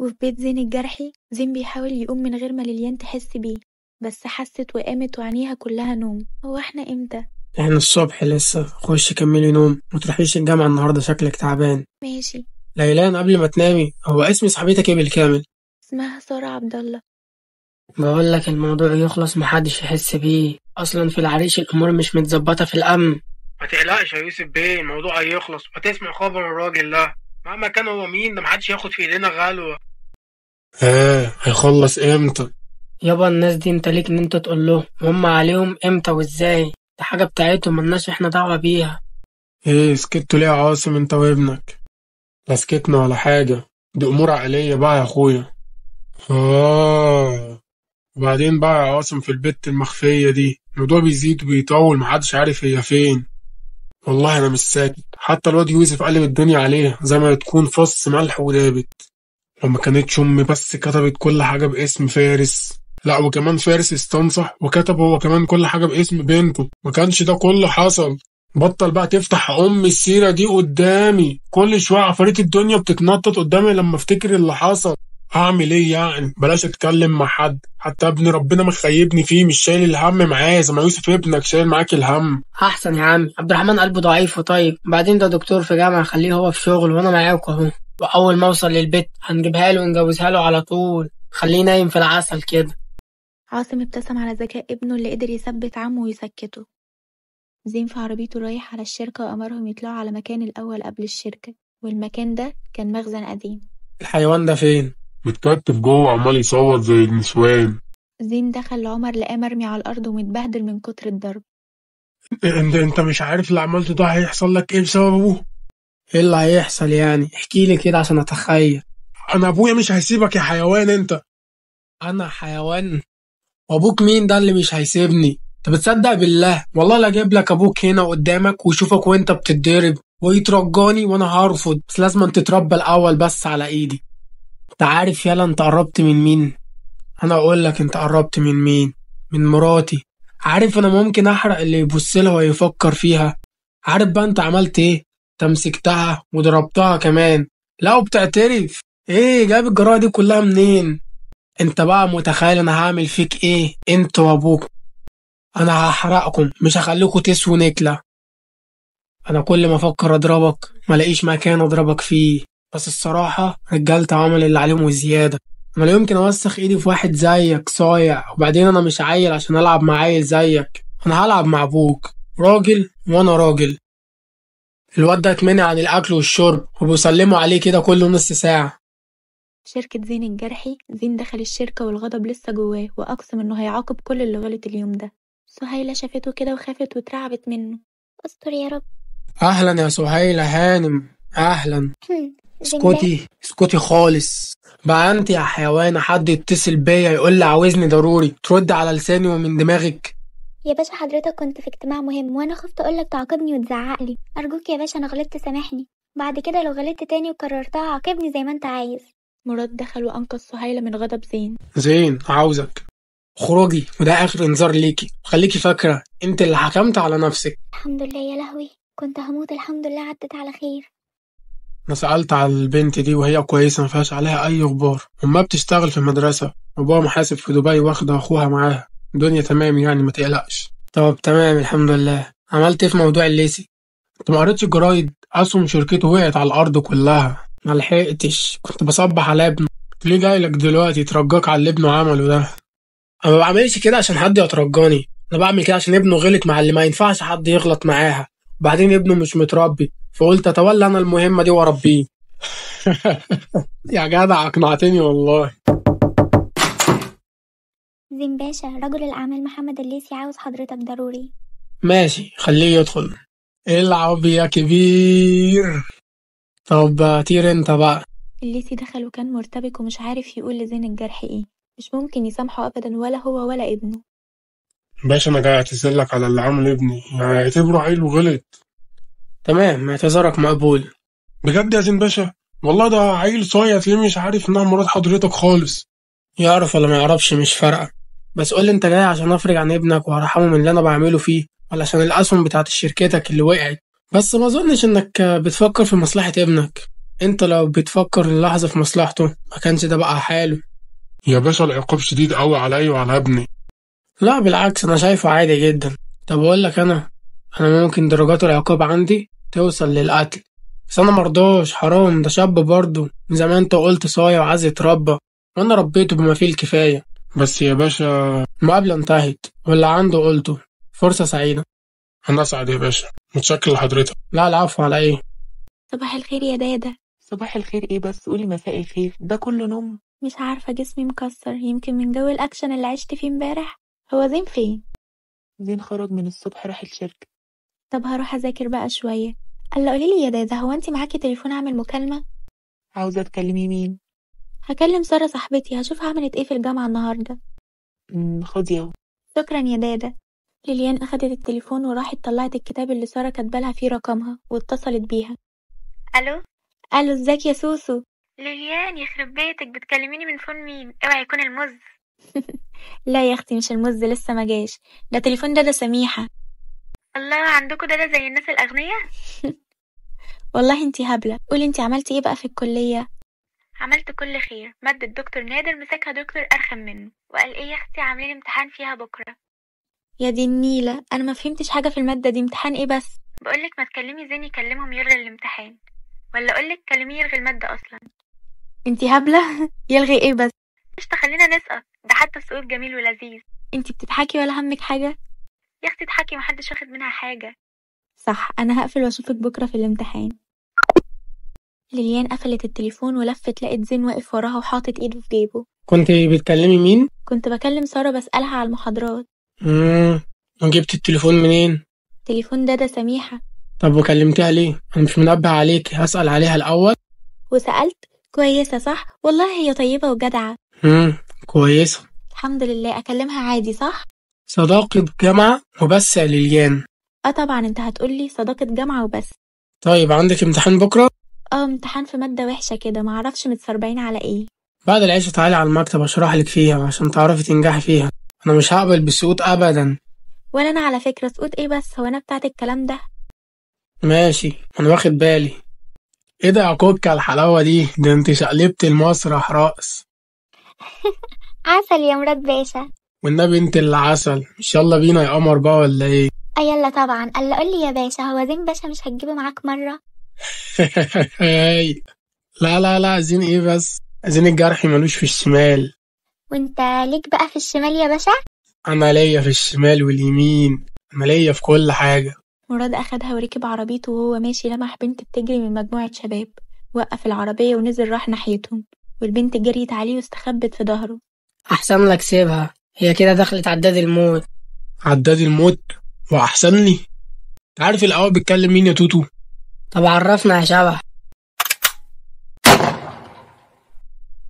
وفي بيت زين الجرحي زين بيحاول يقوم من غير ما ليليان تحس بيه، بس حست وقامت وعينيها كلها نوم. هو احنا امتى؟ احنا الصبح لسه. خش كملي نوم، متروحيش الجامعة النهاردة، شكلك تعبان. ماشي. ليلان قبل ما تنامي، هو اسم صاحبتك ايه بالكامل؟ اسمها سارة عبد الله. بقول لك الموضوع يخلص محدش يحس بيه، اصلا في العريش الامور مش متظبطة في الامن. ما تقلقش يا يوسف بيه، الموضوع هيخلص وهتسمع خبر الراجل ده مهما كان هو مين، ده محدش ياخد في ايدينا غلوة. هيخلص امتى؟ يابا الناس دي انت ليك ان انت تقول له، هم عليهم امتى وازاي؟ دي حاجة بتاعتهم ملناش احنا دعوة بيها. ايه سكتوا ليه يا عاصم انت وابنك؟ لا سكتنا ولا حاجة، دي امور عائلية بقى يا اخويا. وبعدين بقى يا عاصم في البت المخفية دي الموضوع بيزيد وبيطول، محدش عارف هي فين. والله انا مش ساكت، حتى الواد يوسف قلب الدنيا عليه زي ما تكون فص ملح ودابت. لما كانتش امي بس كتبت كل حاجة باسم فارس، لا وكمان فارس استنصح وكتب هو كمان كل حاجة باسم بنته، ما كانش ده كله حصل. بطل بقى تفتح السيرة دي قدامي، كل شوية عفاريت الدنيا بتتنطط قدامي لما افتكر اللي حصل. هعمل ايه يعني؟ بلاش اتكلم مع حد، حتى ابن ربنا مخيبني فيه، مش شايل الهم معاه زي ما يوسف ابنك شايل معاك الهم. احسن يا عم، عبد الرحمن قلبه ضعيف وطيب، بعدين ده دكتور في جامعة، خليه هو في شغل وانا معاك اهو. واول ما اوصل للبيت هنجيبها له ونجوزها له على طول، خليه نايم في العسل كده. عاصم ابتسم على ذكاء ابنه اللي قدر يثبت عمه ويسكته. زين في عربيته رايح على الشركة وأمرهم يطلعوا على مكان الأول قبل الشركة، والمكان ده كان مخزن قديم. الحيوان ده فين؟ متكتف جوه عمال يصوت زي النسوان. زين دخل لعمر لقاه مرمي على الأرض ومتبهدل من كتر الضرب. انت مش عارف اللي عملته ده هيحصل لك ايه بسببه؟ ايه اللي هيحصل يعني؟ احكي لي كده عشان اتخيل. انا ابويا مش هيسيبك يا حيوان انت. انا حيوان؟ وابوك مين ده اللي مش هيسيبني؟ انت بتصدق بالله؟ والله لا اجيب لك ابوك هنا قدامك ويشوفك وانت بتتضرب ويترجاني وانا هرفض، بس لازم انت تتربى الاول بس على ايدي. انت عارف يالا انت قربت من مين؟ انا اقول لك انت قربت من مين؟ من مراتي. عارف انا ممكن احرق اللي يبص لها ويفكر فيها. عارف بقى انت عملت ايه؟ مسكتها وضربتها كمان. لا وبتعترف؟ ايه جايب الجراءة دي كلها منين؟ انت بقى متخيل انا هعمل فيك ايه انت وابوك؟ انا هحرقكم، مش هخليكوا تسووا نكلة. انا كل ما افكر اضربك ملاقيش مكان اضربك فيه، بس الصراحة رجالة عمل اللي عليهم وزيادة. انا لا يمكن اوسخ ايدي في واحد زيك صايع، وبعدين انا مش عيل عشان العب مع عيل زيك، انا هلعب مع ابوك راجل وانا راجل. الواد ده اتمنع عن الاكل والشرب وبيسلموا عليه كده كل نص ساعة. شركة زين الجرحي، زين دخل الشركة والغضب لسه جواه وأقسم إنه هيعاقب كل اللي غلط اليوم ده. سهيلة شافته كده وخافت واترعبت منه. استر يا رب. اهلا يا سهيلة هانم، اهلا. اسكتي اسكتي خالص بقى انت يا حيوانة، حد يتصل بيا يقول لي عاوزني ضروري ترد على لساني ومن دماغك. يا باشا حضرتك كنت في اجتماع مهم وانا خفت اقولك تعاقبني وتزعقلي، ارجوك يا باشا انا غلطت سامحني، بعد كده لو غلطت تاني وكررتها عاقبني زي ما انت عايز. مراد دخل وأنقذ سهيلة من غضب زين. زين عاوزك خروجي، وده اخر انذار ليكي، خليكي فاكرة انت اللي حكمت على نفسك. الحمد لله يا لهوي، كنت هموت، الحمد لله عدت على خير. انا سألت على البنت دي وهي كويسة مفيهاش عليها اي غبار، امها بتشتغل في مدرسة وابوها محاسب في دبي واخدة اخوها معاها، الدنيا تمام يعني ما تقلقش. طب تمام الحمد لله. عملت ايه في موضوع الليسي؟ انت ما قريتش الجرايد؟ اسهم شركته وقعت على الارض كلها. ما لحقتش، كنت بصبح على ابنه. قلت ليه جاي لك دلوقتي ترجاك على اللي ابنه عمله ده؟ انا ما بعملش كده عشان حد يترجاني، انا بعمل كده عشان ابنه غلط مع اللي ما ينفعش حد يغلط معاها، وبعدين ابنه مش متربي فقلت اتولى انا المهمة دي واربيه. يا جدع اقنعتني والله. زين باشا رجل الاعمال محمد الليثي عاوز حضرتك ضروري. ماشي خليه يدخل. العب يا كبير. طب طير انت بقى. الليثي دخل وكان مرتبك ومش عارف يقول لزين الجرحي ايه، مش ممكن يسامحه ابدا ولا هو ولا ابنه. باشا انا جاي اعتذر لك على اللي عمل ابني، يعني اعتبره عيل وغلط. تمام اعتذارك مقبول. بجد يا زين باشا؟ والله ده عيل صايع تلاقيه مش عارف انها مرات حضرتك خالص. يعرف ولا ما يعرفش مش فارقة، بس قول لي انت جاي عشان افرج عن ابنك وهرحمه من اللي انا بعمله فيه، ولا عشان الاسهم بتاعت شركتك اللي وقعت؟ بس ما اظنش انك بتفكر في مصلحة ابنك. انت لو بتفكر اللحظة في مصلحته ما كانش ده بقى حاله. يا باشا العقاب شديد قوي عليا وعلى ابني. لا بالعكس، انا شايفه عادي جدا. طب اقول لك انا ممكن درجات العقاب عندي توصل للقتل، بس انا مرضاش. حرام، ده شاب برضه زي ما انت قلت صايع وعايز يتربى، وانا ربيته بما فيه الكفاية. بس يا باشا المقابلة انتهت واللي عنده قلته. فرصة سعيدة. انا اسعد يا باشا، متشكر لحضرتك. لا العفو على ايه. صباح الخير يا دادا. صباح الخير ايه بس؟ قولي مساء الخير، ده كله نوم. مش عارفة، جسمي مكسر، يمكن من جو الأكشن اللي عشت فيه امبارح. هو زين فين؟ زين خرج من الصبح راح الشركة. طب هروح أذاكر بقى شوية. ألا قوليلي يا دادا، هو انتي معاكي تليفون أعمل مكالمة؟ عاوزة تكلمي مين؟ هكلم سارة صاحبتي، هشوف عملت ايه في الجامعة النهاردة. خدي اهو. شكرا يا دادا. ليليان أخدت التليفون وراحت طلعت الكتاب اللي سارة كاتبالها فيه رقمها واتصلت بيها. الو. ألو، ازيك يا سوسو؟ ليليان يخرب بيتك، بتكلميني من فون مين؟ اوعي يكون المز. لا يا اختي، مش المز، لسه ما جاش. ده تليفون دادا سميحة. الله، عندكوا ده زي الناس الاغنياء. والله انتي هبلة. قولي انتي عملتي ايه بقى في الكلية؟ عملت كل خير. مادة دكتور نادر مسكها دكتور ارخم منه وقال ايه يا اختي عاملين امتحان فيها بكره. يا دي النيلة، انا ما فهمتش حاجة في المادة دي. امتحان ايه بس؟ بقولك ما تكلمي زين يكلمهم يلغي الامتحان، ولا اقولك كلميه يلغي المادة اصلا. انتي هبلة. يلغي ايه بس؟ مش تخلينا نسقط، ده حتى السقوط جميل ولذيذ. انتي بتضحكي ولا همك حاجة؟ يا اختي اضحكي، محدش واخد منها حاجة. صح، انا هقفل واشوفك بكرة في الامتحان. ليليان قفلت التليفون ولفت لقت زين واقف وراها وحاطط ايده في جيبه. كنت بتكلمي مين؟ كنت بكلم سارة بسألها على المحاضرات. وجبت التليفون منين؟ تليفون دادا سميحة. طب وكلمتها ليه؟ انا مش منبه عليك، هسأل عليها الاول. وسألت كويسة صح؟ والله هي طيبة وجدعة. كويسة الحمد لله. اكلمها عادي صح؟ صداقة جامعة وبس يا ليليان. طبعا، انت هتقولي صداقة جامعة وبس. طيب عندك امتحان بكرة؟ امتحان في مادة وحشة كده، معرفش متسربعين على ايه. بعد العشاء تعالي على المكتب اشرح لك فيها عشان تعرفي تنجحي فيها. انا مش هقبل بالسقوط ابدا. ولا انا على فكرة. سقوط ايه بس؟ هو انا بتاعت الكلام ده؟ ماشي، انا واخد بالي. ايه ده يا كوكا الحلاوة دي؟ ده انت شقلبت المسرح رقص. عسل يا مراد باشا. والنبي انت اللي عسل. مش يلا بينا يا قمر بقى ولا ايه؟ يلا طبعا. قال قولي يا باشا، هو زين باشا مش هتجيبه معاك مرة؟ لا لا لا، عايزين ايه بس؟ عايزين الجرح ملوش في الشمال. وانت ليك بقى في الشمال يا باشا؟ انا ليا في الشمال واليمين، انا ليا في كل حاجة. مراد اخدها وركب عربيته وهو ماشي لمح بنت بتجري من مجموعة شباب. وقف العربية ونزل راح ناحيتهم، والبنت جريت عليه واستخبت في ظهره. احسن لك سيبها، هي كده دخلت عداد الموت. عداد الموت؟ واحسن لي. عارف الاول بيتكلم مين يا توتو؟ طب عرفنا يا شبح.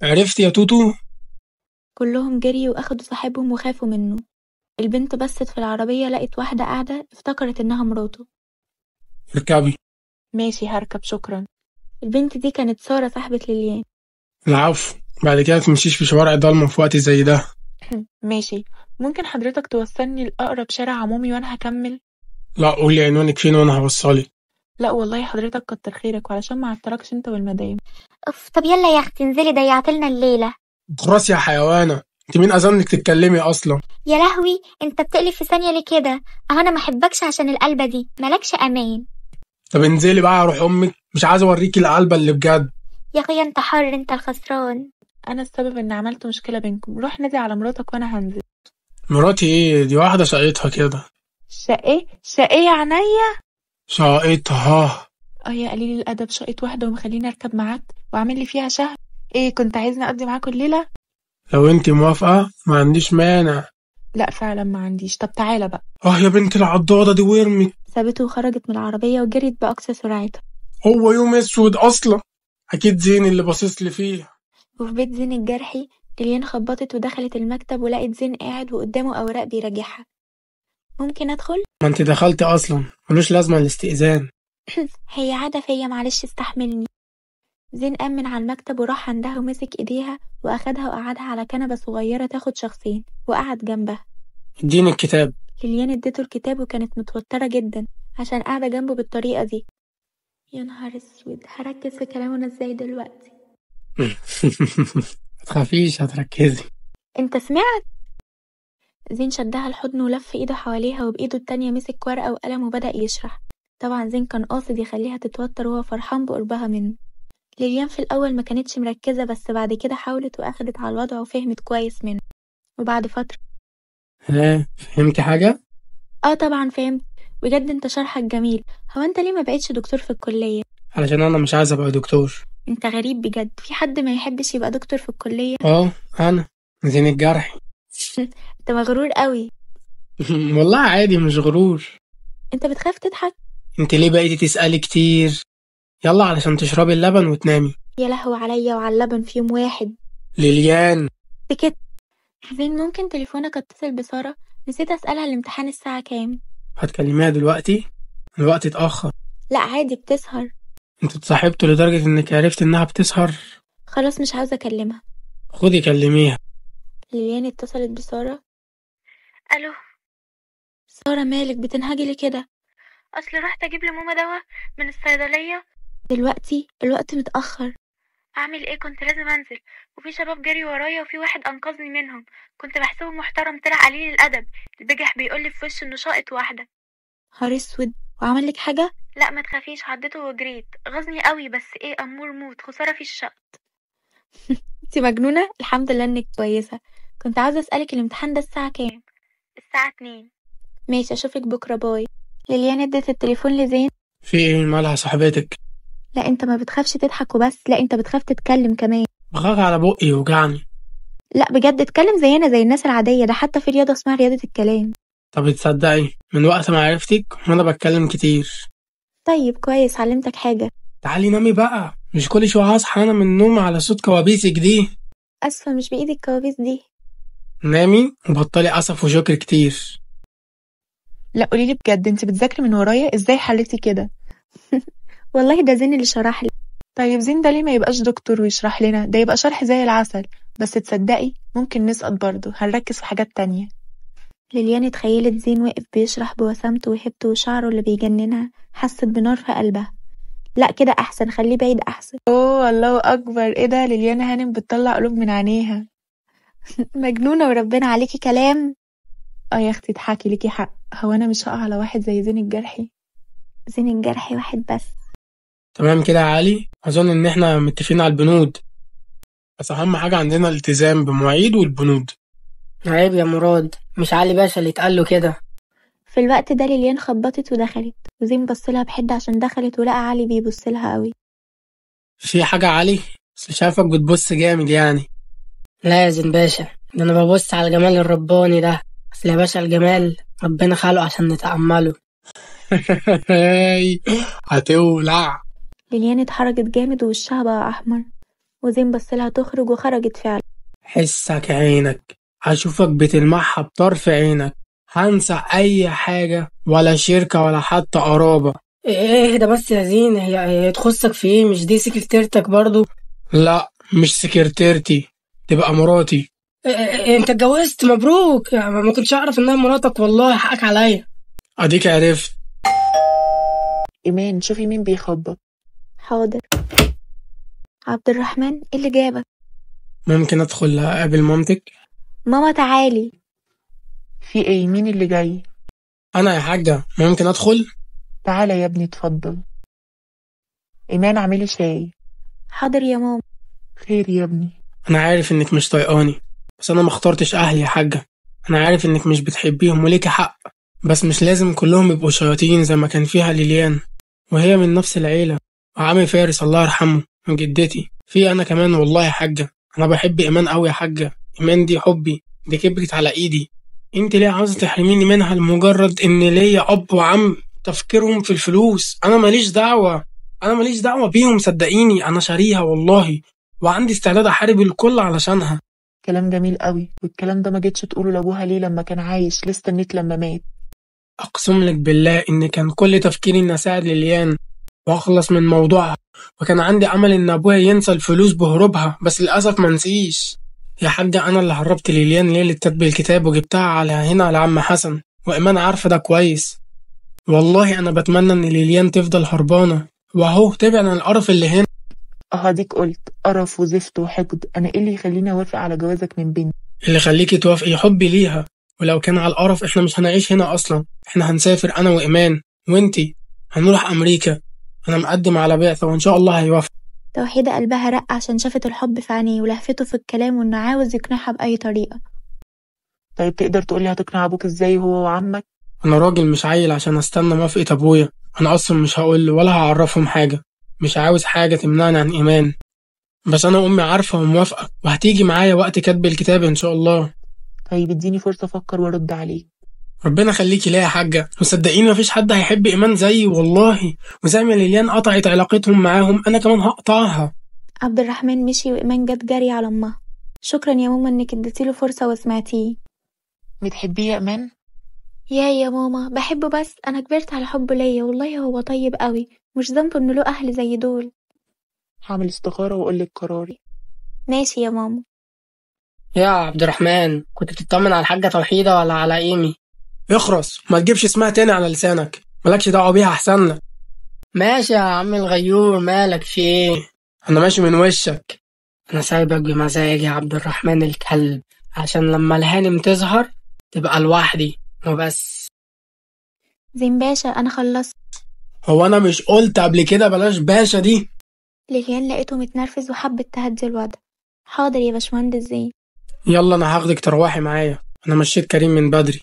عرفت يا توتو؟ كلهم جريوا واخدوا صاحبهم وخافوا منه. البنت بصت في العربية لقت واحدة قاعدة، افتكرت انها مراته. اركبي. ماشي هركب شكرا. البنت دي كانت سارة صاحبة ليليان. العفو، بعد كده تمشيش في شوارع ضلمة في وقت زي ده. ماشي، ممكن حضرتك توصلني لأقرب شارع عمومي وانا هكمل؟ لا قولي عنوانك فين وانا هوصلك. لا والله حضرتك كتر خيرك، وعلشان ما عطلكش انت والمدام. اوف، طب يلا يا اختي انزلي ضيعتلنا الليلة. خلاص يا حيوانة، انت مين اذنك تتكلمي اصلا؟ يا لهوي، انت بتقلب في ثانية ليه كده؟ انا ما احبكش عشان القلبة دي، مالكش امان. طب انزلي بقى، اروح امك، مش عايز اوريكي القلبة اللي بجد. يا اخويا انت حر، انت الخسران. انا السبب ان عملت مشكلة بينكم. روح نادي على مراتك وانا هنزل. مراتي ايه؟ دي واحدة شقيتها كده. شقيه شقيه عينيا. شقيتها. يا قليل الادب، شقيت واحدة ومخليني اركب معاك وعامل لي فيها شهر. ايه كنت عايزني اقضي معاكوا الليلة؟ لو انت موافقة ما عنديش مانع. لا فعلا ما عنديش. طب تعالى بقى. يا بنت العضاضة دي ورمي. سابته وخرجت من العربية وجريت بأقصى سرعتها. هو يوم اسود اصلا. اكيد زين اللي باصص لي فيه. وفي بيت زين الجرحي، ليليان خبطت ودخلت المكتب ولقت زين قاعد وقدامه أوراق بيراجعها. ممكن أدخل؟ ما انت دخلتي اصلا، ملوش لازمة الاستئذان. هي عادة فيا، معلش استحملني. زين قام من على المكتب وراح عندها ومسك ايديها واخدها وقعدها على كنبة صغيرة تاخد شخصين وقعد جنبها. اديني الكتاب. ليليان اديته الكتاب وكانت متوترة جدا عشان قاعدة جنبه بالطريقة دي. يا نهار اسود، هركز في كلامه انا ازاي دلوقتي؟ متخافيش هتركزي. انت سمعت؟ زين شدها الحضن ولف ايده حواليها وبايده التانية مسك ورقة وقلم وبدأ يشرح. طبعا زين كان قاصد يخليها تتوتر وهو فرحان بقربها منه. ليليان في الأول ما كانتش مركزة، بس بعد كده حاولت وأخدت على الوضع وفهمت كويس منه. وبعد فترة فهمتي حاجة؟ طبعا فهمت. بجد انت شرحك جميل. هو انت ليه ما بقيتش دكتور في الكلية؟ علشان أنا مش عايز أبقى دكتور. انت غريب بجد، في حد ما يحبش يبقى دكتور في الكلية؟ أنا زين الجرحي. انت مغرور قوي. والله عادي مش غرور. انت بتخاف تضحك؟ انت ليه بقيتي تسألي كتير؟ يلا علشان تشربي اللبن وتنامي. يا لهو عليا وعلى اللبن في يوم واحد. ليليان سكت. زين ممكن تليفونك اتصل بسارة؟ نسيت اسألها الامتحان الساعة كام. هتكلميها دلوقتي؟ الوقت اتأخر. لا عادي بتسهر. انتوا اتصاحبتوا لدرجة انك عرفت انها بتسهر؟ خلاص مش عاوزة اكلمها. خدي كلميها. ليليان اتصلت بسارة. الو سارة، مالك بتنهجي ليه كده؟ اصل رحت اجيب لماما دواء من الصيدلية دلوقتي، الوقت متأخر. اعمل ايه، كنت لازم انزل وفي شباب جري ورايا وفي واحد انقذني منهم. كنت بحسبه محترم طلع قليل الادب. البجح بيقولي في وشه انه شاقط واحدة. نهار اسود، وعمل لك حاجة؟ لا ما تخافيش، عديته وجريت. غزني قوي بس ايه، امور موت، خسارة في الشقط. انت مجنونة. الحمد لله انك كويسة. كنت عاوزة اسألك الامتحان ده الساعة كام؟ الساعة 2. ماشي اشوفك بكرة، باي. ليليان ادت التليفون لزين. في ايه مالها صاحبتك؟ لا انت ما بتخافش تضحك وبس، لا انت بتخاف تتكلم كمان. بخاف على بقي يوجعني. لا بجد اتكلم زينا زي الناس العادية، ده حتى في رياضة اسمها رياضة الكلام. طب تصدقي من وقت ما عرفتك وانا بتكلم كتير. طيب كويس، علمتك حاجة. تعالي نامي بقى، مش كل شوية هصحى انا من النوم على صوت كوابيسك دي. اسفة مش بإيدي الكوابيس دي. نامي وبطلي أسف وشكر كتير. لا قوليلي بجد، انت بتذاكري من ورايا؟ ازاي حلتي كده؟ والله ده زين اللي شرح لي. طيب زين ده ليه ما يبقاش دكتور ويشرح لنا؟ ده يبقى شرح زي العسل. بس تصدقي ممكن نسقط برضه، هنركز في حاجات تانية. ليليان اتخيلت زين واقف بيشرح بوسامته وهبته وشعره اللي بيجننها، حست بنار في قلبها. لا كده احسن، خليه بعيد احسن. اوه الله اكبر، ايه ده؟ ليليان هانم بتطلع قلوب من عينيها. مجنونة وربنا عليكي كلام. يا اختي اضحكي، ليكي حق. هو انا مش هقع على واحد زي زين الجرحي؟ زين الجرحي واحد بس. تمام كده يا علي، أظن إن إحنا متفقين على البنود. بس أهم حاجة عندنا الالتزام بمواعيد والبنود. عيب يا مراد، مش علي باشا اللي اتقال له كده. في الوقت ده ليليان خبطت ودخلت، وزين بصلها بحدة عشان دخلت ولقى علي بيبصلها قوي. في حاجة يا علي؟ أصل شايفك بتبص جامد يعني. لازم باشا، ده انا ببص على الجمال الرباني ده. اصل يا باشا الجمال ربنا خلقه عشان نتأمله. هتولع. ليليان اتحرجت جامد ووشها بقى أحمر، وزين بصلها تخرج وخرجت فعلا. حسك عينك، هشوفك بتلمعها بطرف عينك، هنسى أي حاجة ولا شركة ولا حتى قرابة. ايه ده بس يا زين، هي تخصك في ايه؟ مش دي سكرتيرتك برضو؟ لا مش سكرتيرتي، تبقى مراتي. انت اتجوزت؟ مبروك. يعني ما كنتش اعرف انها مراتك، والله حقك عليا. اديك عرفت. ايمان شوفي مين بيخبط. حاضر. عبد الرحمن، ايه اللي جابك؟ ممكن ادخل اقابل مامتك؟ ماما تعالي. في ايه؟ مين اللي جاي؟ انا يا حاجة، ممكن ادخل؟ تعالى يا ابني اتفضل. ايمان اعملي شاي. حاضر يا ماما. خير يا ابني. انا عارف انك مش طايقاني، بس انا ما اخترتش اهلي يا حاجة. انا عارف انك مش بتحبيهم وليكي حق، بس مش لازم كلهم يبقوا شياطين زي ما كان فيها ليليان، وهي من نفس العيلة. وعمي فارس الله يرحمه من جدتي، في انا كمان والله يا حاجة. انا بحب ايمان قوي يا حاجة. ايمان دي حبي، دي كبرت على ايدي. انت ليه عاوزة تحرميني منها لمجرد ان ليا اب وعم تفكيرهم في الفلوس؟ انا ماليش دعوة بيهم، صدقيني انا شاريها والله، وعندي استعداد احارب الكل علشانها. كلام جميل قوي، والكلام ده ما جيتش تقوله لابوها ليه لما كان عايش؟ ليه استنيت لما مات؟ اقسم لك بالله ان كان كل تفكيري ان اساعد ليليان واخلص من موضوعها، وكان عندي امل ان ابويا ينسى الفلوس بهروبها، بس للاسف منسيش. يا حاجة انا اللي هربت ليليان ليلة كتب الكتاب وجبتها على هنا على عم حسن، وايمان عارفة ده كويس. والله انا بتمنى ان ليليان تفضل هربانة وأهو تبعد عن القرف اللي هنا. هديك قلت قرف وزفت وحقد. أنا إيه اللي يخليني أوافق على جوازك من بنتي؟ اللي يخليكي توافقي حبي ليها، ولو كان على القرف إحنا مش هنعيش هنا أصلا. إحنا هنسافر أنا وإيمان وإنتي، هنروح أمريكا. أنا مقدم على بعثة وإن شاء الله هيوافق. توحيدة قلبها رق عشان شافت الحب في عينيه ولهفته في الكلام وإنه عاوز يقنعها بأي طريقة. طيب تقدر تقولي هتقنع أبوك إزاي هو وعمك؟ أنا راجل مش عيل عشان أستنى موافقة أبويا. أنا أصلا مش هقول ولا هعرفهم حاجة. مش عاوز حاجة تمنعني عن إيمان. بس أنا أمي عارفة وموافقة وهتيجي معايا وقت كتب الكتاب إن شاء الله. طيب اديني فرصة أفكر وأرد عليك. ربنا خليكي ليا يا حاجة، وصدقيني مفيش حد هيحب إيمان زيي والله. وزي ما ليليان قطعت علاقتهم معاهم أنا كمان هقطعها. عبد الرحمن مشي وإيمان جت جري على أمها. شكرا يا ماما إنك اديتيله فرصة وسمعتيه. بتحبيه يا إيمان؟ يا ماما بحبه، بس أنا كبرت على حبه ليا والله. هو طيب قوي، مش ذنبه إنه له أهل زي دول. هعمل استخارة وأقولك قراري. ماشي يا ماما. يا عبد الرحمن، كنت بتطمن على الحاجة توحيدة ولا على إيمي؟ اخرس، ما تجيبش اسمها تاني على لسانك. مالكش دعوة بيها أحسن لك. ماشي يا عم الغيور، مالك في إيه؟ أنا ماشي من وشك. أنا سايبك بمزاجي يا عبد الرحمن الكلب، عشان لما الهانم تظهر تبقى لوحدي وبس. زين باشا أنا خلصت. هو أنا مش قلت قبل كده بلاش باشا دي؟ ليليان لقيته متنرفز وحبت تهدي الوضع. حاضر يا باشمهندس زين. يلا أنا هاخدك تروحي معايا، أنا مشيت كريم من بدري.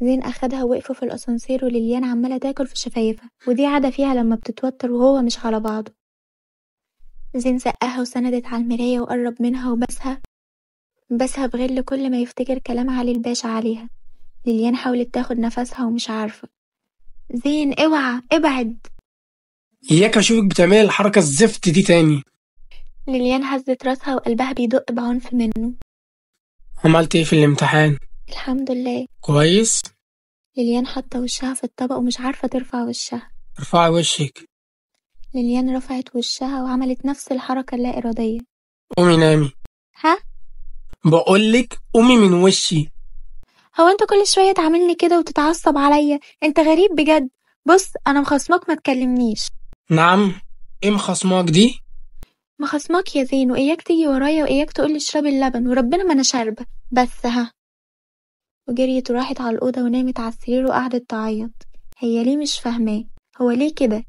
زين أخدها ووقفوا في الأسانسير وليليان عمالة تاكل في شفايفها، ودي عادة فيها لما بتتوتر وهو مش على بعضه. زين زقها وسندت على المراية وقرب منها وبسها بغل كل ما يفتكر كلام علي الباشا عليها. ليليان حاولت تاخد نفسها ومش عارفة. زين اوعى ابعد. إياك أشوفك بتعملي الحركة الزفت دي تاني. ليليان هزت راسها وقلبها بيدق بعنف منه. عملت إيه في الامتحان؟ الحمد لله كويس؟ ليليان حاطة وشها في الطبق ومش عارفة ترفع وشها. ارفعي وشك. ليليان رفعت وشها وعملت نفس الحركة اللا إرادية. قومي نامي. ها؟ بقولك قومي من وشي. هو انت كل شوية تعملني كده وتتعصب عليا؟ انت غريب بجد. بص انا مخصمك ما تكلمنيش. نعم؟ ايه مخصماك دي؟ مخصمك يا زين، واياك تيجي ورايا واياك تقولي اشربي اللبن، وربنا ما انا شاربة بس. ها؟ وجريت وراحت على الأوضة ونامت على السرير وقعدت تعيط. هي ليه مش فاهماه؟ هو ليه كده؟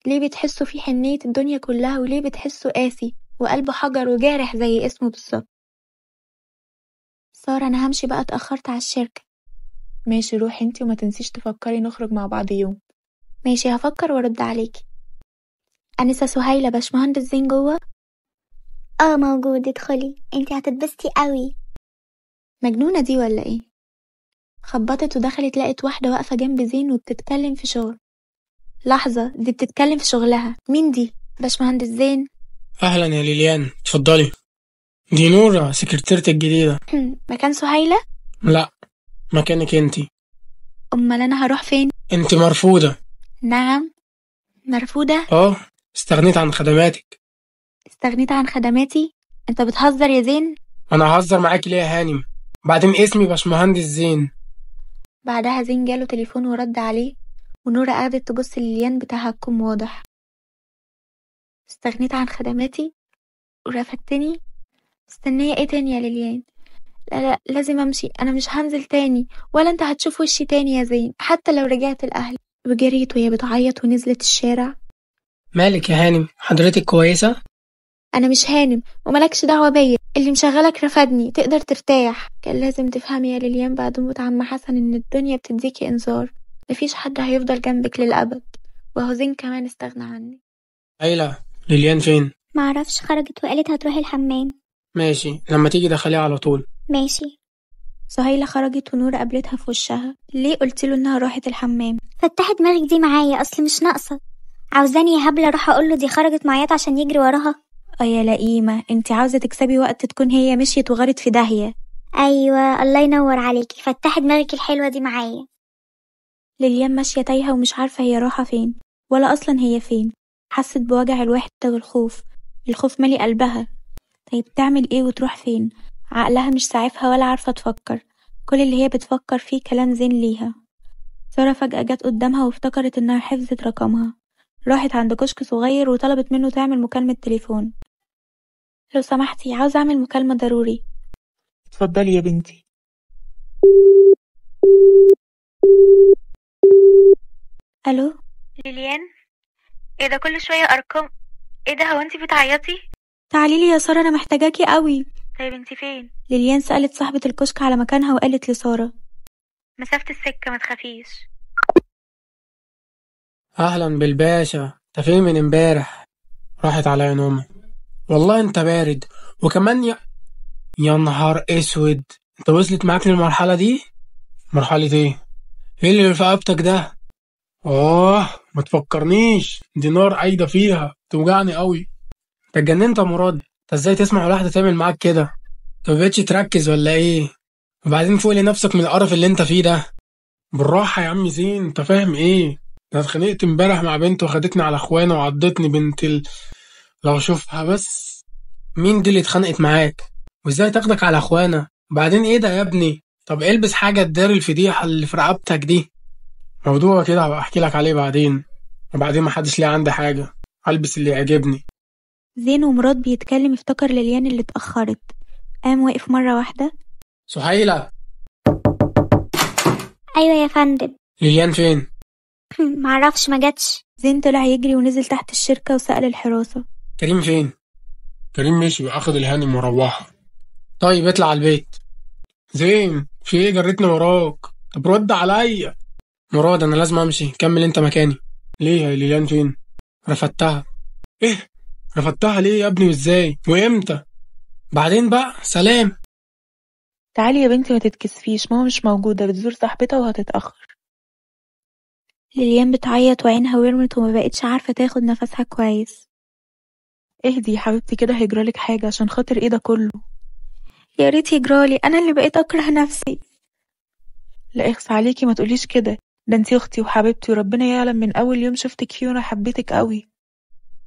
ليه بتحسه في حنية الدنيا كلها، وليه بتحسه قاسي وقلبه حجر وجارح زي اسمه بالظبط؟ سارة أنا همشي بقى، اتأخرت على الشركة. ماشي روحي انتي وما تنسيش تفكري نخرج مع بعض يوم. ماشي هفكر وارد عليكي. أنسة سهيلة باشمهندس زين جوه؟ موجود، ادخلي، انتي هتتبسطي قوي. مجنونة دي ولا ايه؟ خبطت ودخلت لقت واحدة واقفة جنب زين وبتتكلم في شغل. لحظة، دي بتتكلم في شغلها. مين دي؟ باشمهندس زين. أهلا يا ليليان، اتفضلي. دي نورة سكرتيرتي الجديدة. مكان سهيلة؟ لا، مكانك انتي. أمال أنا هروح فين؟ انتي مرفوضة. نعم مرفوضة؟ استغنيت عن خدماتك. استغنيت عن خدماتي؟ انت بتهزر يا زين؟ أنا هزر معاكي ليه يا هانم؟ بعدين اسمي باشمهندس زين. بعدها زين جاله تليفون ورد عليه، ونورة قعدت تبص لليان بتهكم واضح. استغنيت عن خدماتي ورفدتني؟ استنية ايه تاني يا ليليان؟ لا لازم امشي، انا مش هنزل تاني، ولا انت هتشوف وشي تاني يا زين حتى لو رجعت الاهل. وجريت وهي بتعيط ونزلت الشارع. مالك يا هانم، حضرتك كويسة؟ انا مش هانم وملكش دعوة بيا، اللي مشغلك رفدني، تقدر ترتاح. كان لازم تفهمي يا ليليان بعد موت عم حسن ان الدنيا بتديكي انذار، مفيش حد هيفضل جنبك للأبد. وهو زين كمان استغنى عني. ليلى، ليليان فين؟ معرفش، خرجت وقالت هتروح الحمام. ماشي، لما تيجي دخليها على طول. ماشي. سهيلة خرجت ونور قابلتها في وشها. ليه قلتله انها راحت الحمام؟ فتحي دماغك دي معايا، اصل مش ناقصة. عاوزاني يا هبلة اروح اقوله دي خرجت معيط عشان يجري وراها؟ يا لئيمة، انت عاوزة تكسبي وقت تكون هي مشيت وغارت في داهية. ايوه الله ينور عليكي، فتحي دماغك الحلوة دي معايا. ليليان ماشية تايهة ومش عارفة هي رايحة فين ولا اصلا هي فين. حست بوجع الوحدة والخوف، الخوف مالي قلبها. طيب تعمل ايه وتروح فين؟ عقلها مش ساعفها ولا عارفة تفكر، كل اللي هي بتفكر فيه كلام زين ليها. سارة فجأة جت قدامها وافتكرت انها حفظت رقمها. راحت عند كشك صغير وطلبت منه تعمل مكالمة تليفون. لو سمحتي عاوزة أعمل مكالمة ضروري. اتفضلي يا بنتي. ألو ليليان، ايه ده كل شوية ارقام؟ ايه ده، هو انتي بتعيطي؟ تعالي لي يا سارة، أنا محتاجاكي قوي. طيب انتي فين؟ ليليان سألت صاحبة الكشك على مكانها وقالت لسارة مسافة السكة ما تخافيش. اهلا بالباشا، انت فين من امبارح؟ راحت عليا نومه. والله انت بارد. وكمان يا نهار اسود، انت وصلت معاك للمرحلة دي؟ مرحلة ايه؟ ايه اللي في رقبتك ده؟ ما تفكرنيش، دي نار قايدة فيها توجعني قوي. انت اتجننت يا مراد؟ انت ازاي تسمع واحدة تعمل معاك كده؟ انت مبقتش تركز ولا ايه؟ وبعدين فوق لنفسك من القرف اللي انت فيه ده. بالراحة يا عم زين، انت فاهم ايه؟ انا اتخانقت امبارح مع بنت وخدتني على اخوانا وعضتني لو اشوفها بس. مين دي اللي اتخانقت معاك؟ وازاي تاخدك على اخوانا؟ وبعدين ايه ده يا ابني؟ طب البس حاجة تداري الفضيحة اللي في رقبتك دي. موضوع كده هبقى احكي لك عليه بعدين. وبعدين محدش ليه عندي حاجة، هلبس اللي يعجبني. زين ومراد بيتكلم افتكر ليليان اللي اتأخرت. قام واقف مرة واحدة. سهيلة. ايوه يا فندم. ليليان فين؟ معرفش، ما جاتش. زين طلع يجري ونزل تحت الشركة وسأل الحراسة. كريم فين؟ كريم مشي واخد الهانم وروحها. طيب اطلع على البيت. زين في ايه جريتني وراك؟ طب رد عليا. مراد انا لازم امشي، كمل انت مكاني. ليه يا ليليان فين؟ رفدتها. ايه؟ رفدتها ليه يا ابني وازاي وامتى؟ بعدين بقى سلام. تعالي يا بنتي ما تتكسفيش، ماما مش موجودة، بتزور صاحبتها وهتتأخر. ليليان بتعيط وعينها ورمت وما بقتش عارفة تاخد نفسها كويس. اهدي يا حبيبتي كده، هيجرالك حاجة عشان خاطر ايه ده كله؟ يا ريت يجرالي، أنا اللي بقيت أكره نفسي. لا اخس عليكي، ما تقوليش كده، ده انتي اختي وحبيبتي وربنا يعلم من اول يوم شفتك فيه وانا حبيتك قوي.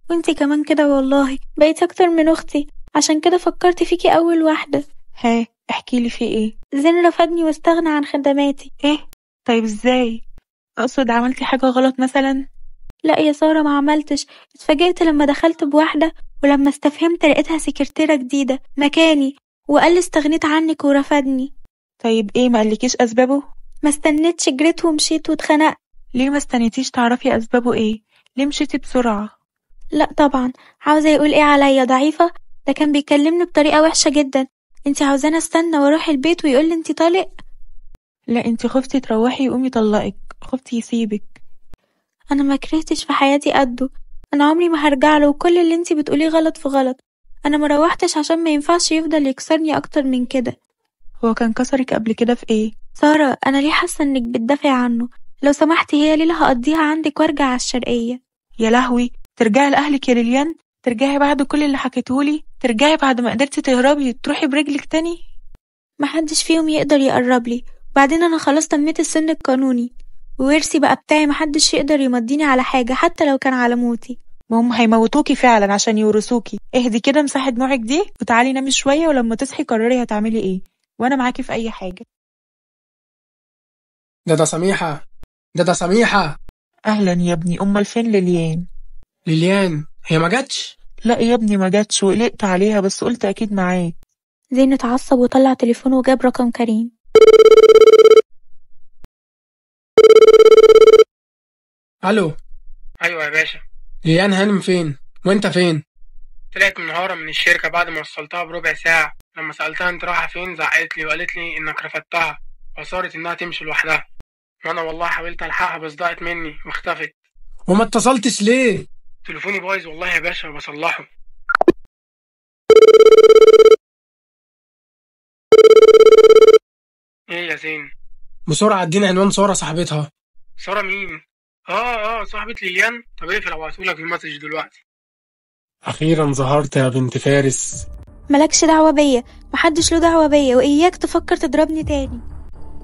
وانتي كمان كده والله، بقيت أكتر من أختي، عشان كده فكرت فيكي أول واحدة. ها احكيلي فيه ايه؟ زين رفضني واستغنى عن خدماتي. ايه؟ طيب ازاي؟ اقصد عملتي حاجة غلط مثلا؟ لا يا سارة، ما عملتش. اتفاجئت لما دخلت بواحدة، ولما استفهمت لقيتها سكرتيرة جديدة مكاني، وقال لي استغنيت عنك ورفضني. طيب ايه، ما قالكيش اسبابه؟ ما استنيتش، جريت ومشيت واتخنقت. ليه ما استنيتيش تعرفي اسبابه ايه؟ ليه مشيتي بسرعة؟ لا طبعا، عاوزة يقول ايه عليا، ضعيفة؟ ده كان بيكلمني بطريقة وحشة جدا. انتي عاوزاني استنى واروح البيت ويقول لي انتي طالق؟ لا انتي خفتي تروحي يقوم يطلقك، خفتي يسيبك. انا ما كرهتش في حياتي قده. انا عمري ما هرجع له، وكل اللي انتي بتقوليه غلط في غلط. انا ما روحتش عشان ما ينفعش يفضل يكسرني اكتر من كده. هو كان كسرك قبل كده في ايه؟ سارة، انا ليه حاسة انك بتدافعي عنه؟ لو سمحتي هي ليلة هقضيها عندك وارجع على الشرقية. يا لهوي، ترجعي لأهلك يا ليليان؟ ترجعي بعد كل اللي حكيتهولي؟ ترجعي بعد ما قدرتي تهربي تروحي برجلك تاني؟ محدش فيهم يقدر يقرب لي، وبعدين انا خلاص تميت السن القانوني، وورثي بقى بتاعي، محدش يقدر يمضيني على حاجة حتى لو كان على موتي. ما هم هيموتوكي فعلا عشان يورثوكي. اهدي كده، مساحة دموعك دي وتعالي نامي شوية، ولما تصحي قرري هتعملي ايه، وانا معاكي في اي حاجة. ده سميحة. ده سميحة. اهلا يا ابني، امال فين ليليان؟ ليليان هي ما جاتش؟ لا يا ابني ما جاتش، وقلقت عليها بس قلت اكيد معاك. زين اتعصب وطلع تليفونه وجاب رقم كريم. الو. ايوه يا باشا. ليليان هانم فين؟ وانت فين؟ طلعت منهارة من الشركة بعد ما وصلتها بربع ساعة. لما سألتها انت رايحة فين زعقت لي وقالت لي انك رفضتها وصارت انها تمشي لوحدها، وانا والله حاولت الحقها بس ضاعت مني واختفت. وما اتصلتش ليه؟ تليفوني بايظ والله يا باشا وبصلحه. ايه يا زين؟ بسرعة اديني عنوان سارة صاحبتها. سارة مين؟ صاحبة ليليان. طب اقفل ابعتهولك المسج دلوقتي. أخيرا ظهرت يا بنت فارس. ملكش دعوة بيا، محدش له دعوة بيا، وإياك تفكر تضربني تاني.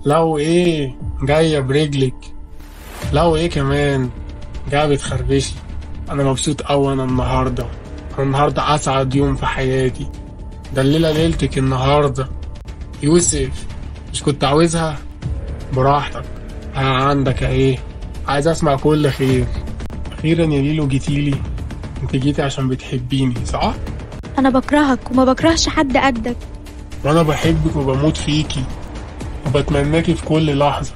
لو ايه جاية برجلك؟ لو ايه كمان جاية بتخربشي؟ أنا مبسوط أوي. أنا النهاردة أسعد يوم في حياتي. ده الليلة ليلتك النهاردة. يوسف مش كنت عاوزها؟ براحتك، عندك ايه، عايز اسمع كل خير. اخيرا يا ليلو جيتيلي. انت جيتي عشان بتحبيني صح؟ انا بكرهك وما بكرهش حد قدك. وانا بحبك وبموت فيكي وبتمناكي في كل لحظة.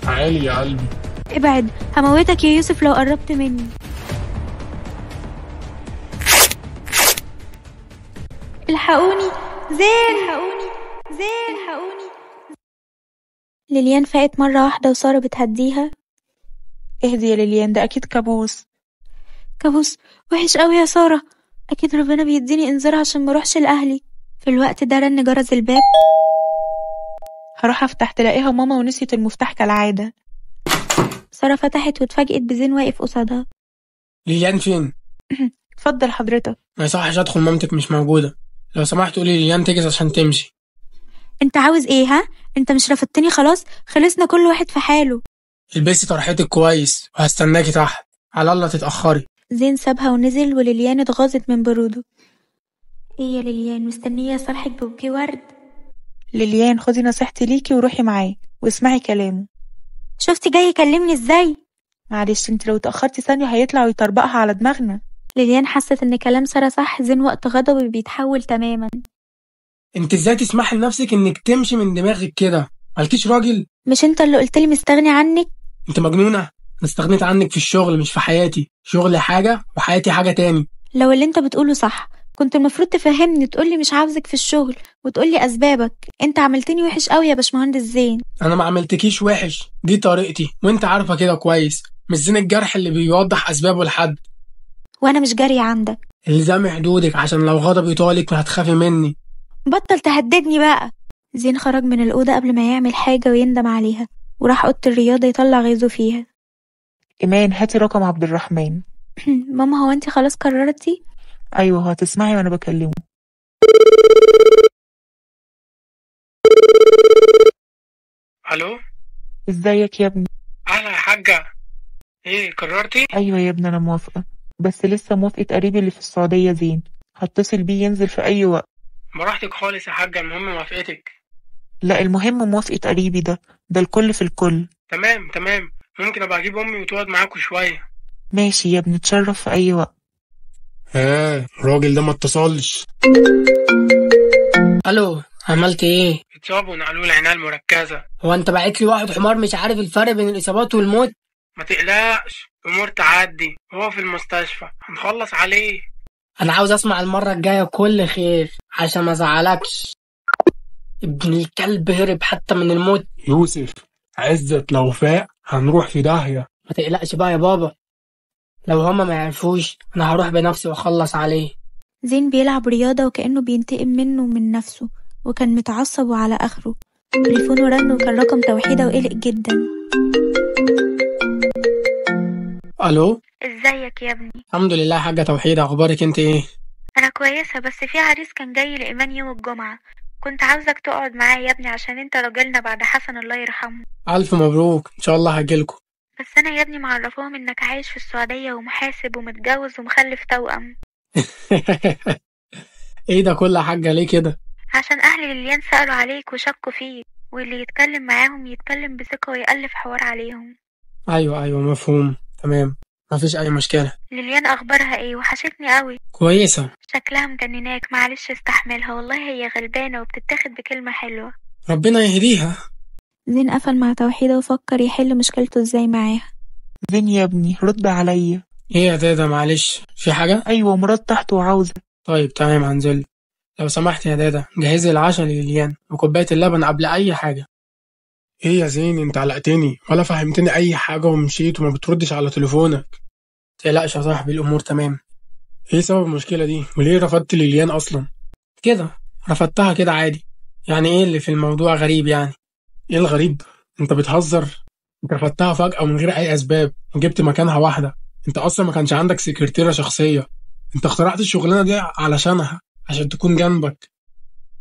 تعالي يا قلبي. ابعد، هموتك يا يوسف لو قربت مني. الحقوني زين، الحقوني زين، الحقوني. ليليان فاقت مرة واحدة وسارة بتهديها. اهدي يا ليليان، ده اكيد كابوس. كابوس؟ وحش قوي يا سارة. اكيد ربنا بيديني انذار عشان ما اروحش لاهلي. في الوقت ده رن جرس الباب. هروح افتح تلاقيها ماما ونسيت المفتاح كالعادة. سارة فتحت واتفاجئت بزين واقف قصادها. ليليان فين؟ اتفضل حضرتك. ما يصحش ادخل، مامتك مش موجودة. لو سمحت قولي ليليان تجهز عشان تمشي. انت عاوز ايه؟ ها انت مش رفضتني؟ خلاص خلصنا كل واحد في حاله. البسي طرحتك كويس وهستناكي تحت، على الله تتأخري. زين سابها ونزل وليليان اتغاظت من بروده. ايه يا ليليان مستنية صالحك ببوكيه ورد؟ ليليان خدي نصيحتي ليكي وروحي معاه واسمعي كلامه. شفتي جاي يكلمني ازاي؟ معلش انت لو اتأخرتي ثانية هيطلع ويطربقها على دماغنا. ليليان حست ان كلام سارة صح. زين وقت غضبه بيتحول تماما. انت ازاي تسمحي لنفسك انك تمشي من دماغك كده؟ مالكيش راجل؟ مش انت اللي قلتلي مستغني عنك؟ انت مجنونة؟ انا استغنيت عنك في الشغل مش في حياتي. شغلي حاجة وحياتي حاجة تاني. لو اللي انت بتقوله صح كنت المفروض تفهمني، تقولي مش عاوزك في الشغل وتقولي اسبابك. انت عملتني وحش قوي يا باشمهندس زين. انا ما عملتكيش وحش، دي طريقتي وانت عارفة كده كويس. مش زين الجرح اللي بيوضح اسبابه لحد. وانا مش جارية عندك. الزامي حدودك عشان لو غضبي طالك هتخافي مني. بطل تهددني بقى. زين خرج من الأوضة قبل ما يعمل حاجة ويندم عليها، وراح أوضة الرياضة يطلع غيظه فيها. إيمان هاتي رقم عبد الرحمن. ماما هو انت خلاص قررتي؟ أيوه هتسمعي وأنا بكلمه. الو، ازيك يا ابني؟ اهلا يا حاجة. ايه قررتي؟ أيوه يا ابني أنا موافقة، بس لسه موافقة قريبي اللي في السعودية زين. هتصل بيه ينزل في أي وقت. براحتك خالص يا حاجة، المهم موافقتك. لا المهم موافقة قريبي ده الكل في الكل. تمام، ممكن ابقى اجيب امي وتقعد معاكوا شوية. ماشي يا ابني، تشرف في أي وقت. الراجل ده ما اتصلش. الو، عملت ايه؟ اتصابوا ونقلوه العناية المركزة. هو انت بعت لي واحد حمار مش عارف الفرق بين الاصابات والموت؟ ما تقلقش، امور تعدي، هو في المستشفى هنخلص عليه. انا عاوز اسمع المرة الجاية كل خير عشان ما ازعلكش. ابن الكلب هرب حتى من الموت. يوسف عزت لو فاق هنروح في داهية. ما تقلقش بقى يا بابا، لو هما ما يعرفوش انا هروح بنفسي واخلص عليه. زين بيلعب رياضة وكأنه بينتقم منه ومن نفسه، وكان متعصب وعلى آخره. تليفونه رن وكان رقم توحيدة وقلق جدا. الو، ازيك يا ابني؟ الحمد لله. حاجة توحيدة، اخبارك انت ايه؟ انا كويسة، بس في عريس كان جاي لإيمان يوم الجمعة، كنت عاوزك تقعد معاه يا ابني عشان انت راجلنا بعد حسن الله يرحمه. الف مبروك، ان شاء الله هجيلكوا. بس انا يا ابني معرفاهم انك عايش في السعودية ومحاسب ومتجوز ومخلف توأم. ايه ده كل حاجة ليه كده؟ عشان اهل ليليان سألوا عليك وشكوا فيك، واللي يتكلم معاهم يتكلم بثقة ويألف حوار عليهم. ايوه مفهوم، تمام، مفيش اي مشكلة. ليليان اخبارها ايه؟ وحشتني قوي. كويسة. شكلها مجنناك، معلش استحملها، والله هي غلبانة وبتتاخد بكلمة حلوة. ربنا يهديها. زين قفل مع توحيدة وفكر يحل مشكلته ازاي معاها. زين يا ابني رد عليا. ايه يا دادا معلش، في حاجة؟ أيوه مراد تحت وعاوزة. طيب تمام هنزل. لو سمحت يا دادا جهزي العشاء لليان وكوباية اللبن قبل اي حاجة. ايه يا زين انت علقتني ولا فهمتني اي حاجة ومشيت وما بتردش على تليفونك. متقلقش يا صاحبي، الامور تمام. ايه سبب المشكلة دي وليه رفضت ليليان اصلا؟ كده رفضتها كده عادي. يعني ايه اللي في الموضوع غريب يعني؟ ايه الغريب؟ انت بتهزر؟ انت رفضتها فجأة من غير اي اسباب وجبت مكانها واحدة. انت اصلا ما كانش عندك سكرتيرة شخصية. انت اخترعت الشغلانة دي علشانها، عشان تكون جنبك.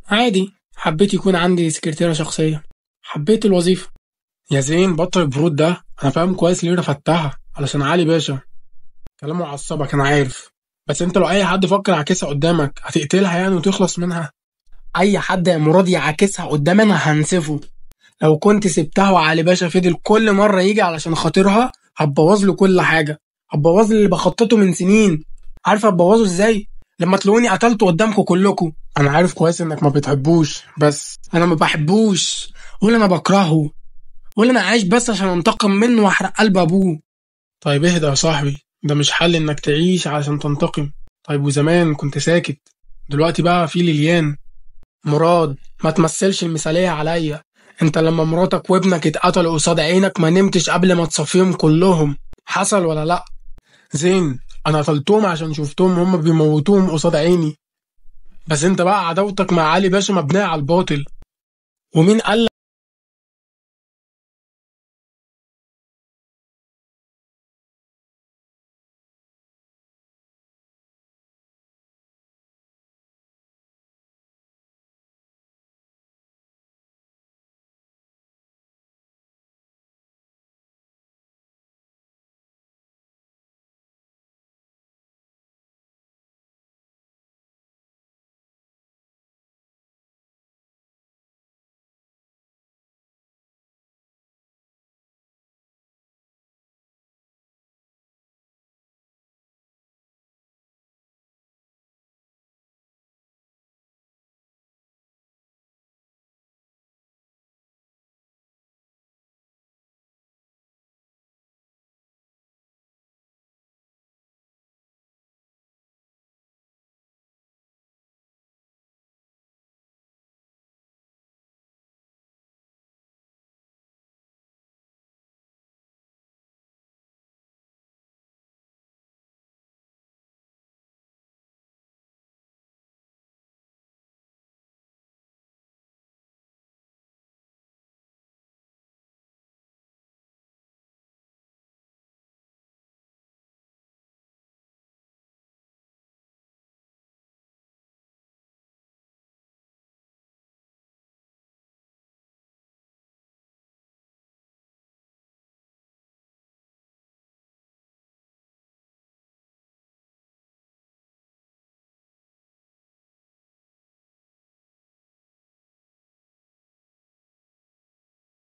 عادي، حبيت يكون عندي سكرتيرة شخصية، حبيت الوظيفة. يا زين بطل البرود ده، انا فاهم كويس ليه رفضتها، علشان علي باشا. كلامه عصبك انا عارف، بس انت لو اي حد فكر يعكسها قدامك هتقتلها يعني وتخلص منها. اي حد يا مراد يعكسها قدامي انا هنسفه. لو كنت سبتها وعلي باشا فضل كل مرة يجي علشان خاطرها هتبوظ له كل حاجة. هتبوظ اللي بخططه من سنين. عارف هتبوظه ازاي؟ لما تلاقوني قتلته قدامكم كلكم. انا عارف كويس انك ما بتحبوش، بس انا ما بحبوش ولا انا بكرهه ولا انا عايش بس عشان انتقم منه واحرق قلب ابوه. طيب اهدى يا صاحبي، ده مش حل انك تعيش علشان تنتقم. طيب وزمان كنت ساكت، دلوقتي بقى في ليليان. مراد، ما تمثلش المثالية عليا. انت لما مراتك وابنك اتقتلوا قصاد عينك ما نمتش قبل ما تصفيهم كلهم، حصل ولا لا؟ زين، انا قتلتهم عشان شفتهم هما بيموتوهم قصاد عيني. بس انت بقى عداوتك مع علي باشا مبنية على الباطل. ومين قال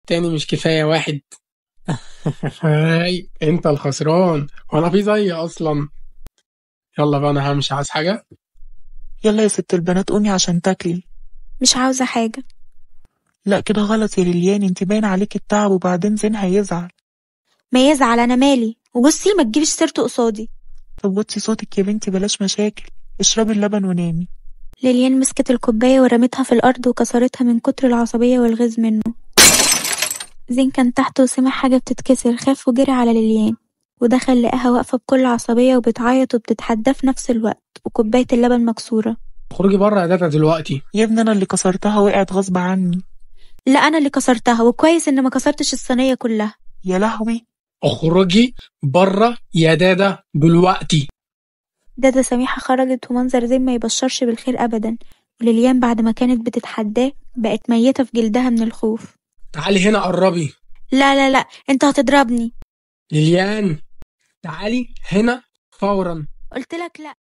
تاني مش كفاية واحد؟ هاي انت الخسران وانا في زي اصلا. يلا بقى انا همشي، عايز حاجة؟ يلا يا ست البنات قومي عشان تاكلي. مش عاوزة حاجة. لا كده غلط يا ليليان، انت باين عليك التعب وبعدين زين هيزعل. ما يزعل، أنا مالي. وبصي ما تجيبش سيرته قصادي. طب وطي صوتك يا بنتي، بلاش مشاكل، اشربي اللبن ونامي. ليليان مسكت الكوباية ورمتها في الأرض وكسرتها من كتر العصبية والغيظ منه. زين كان تحت وسمع حاجة بتتكسر، خاف وجري على ليليان ودخل لقاها واقفة بكل عصبية وبتعيط وبتتحداه في نفس الوقت وكوباية اللبن مكسورة. اخرجي بره يا دادا دلوقتي. يا ابني انا اللي كسرتها، وقعت غصب عني. لا أنا اللي كسرتها، وكويس إن ما كسرتش الصينية كلها. يا لهوي. اخرجي بره يا دادا دلوقتي. دادا سميحة خرجت ومنظر زين ما يبشرش بالخير أبدا، وليليان بعد ما كانت بتتحداه بقت ميتة في جلدها من الخوف. تعالي هنا قربي. لا لا لا، انت هتضربني. ليليان تعالي هنا فورا. قلت لك لا.